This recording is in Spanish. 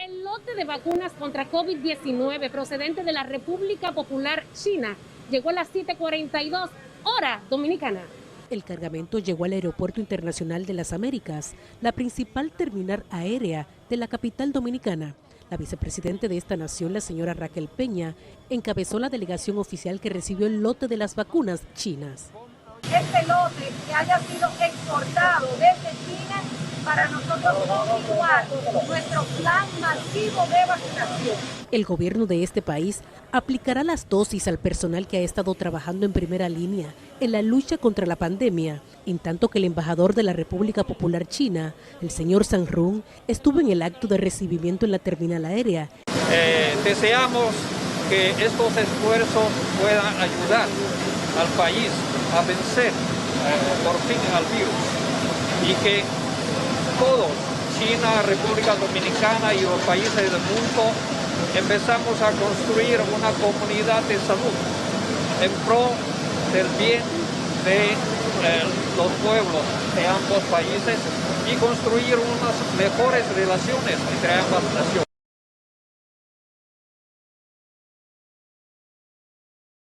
El lote de vacunas contra COVID-19 procedente de la República Popular China llegó a las 7:42 hora dominicana. El cargamento llegó al Aeropuerto Internacional de las Américas, la principal terminal aérea de la capital dominicana. La vicepresidenta de esta nación, la señora Raquel Peña, encabezó la delegación oficial que recibió el lote de las vacunas chinas. Este lote que haya sido exportado desde China para nosotros continuar nuestro plan masivo de vacunación. El gobierno de este país aplicará las dosis al personal que ha estado trabajando en primera línea en la lucha contra la pandemia, en tanto que el embajador de la República Popular China, el señor Zhang Run, estuvo en el acto de recibimiento en la terminal aérea. Deseamos que estos esfuerzos puedan ayudar al país a vencer por fin al virus y que todos, China, República Dominicana y los países del mundo, empezamos a construir una comunidad de salud en pro del bien de los pueblos de ambos países y construir unas mejores relaciones entre ambas naciones.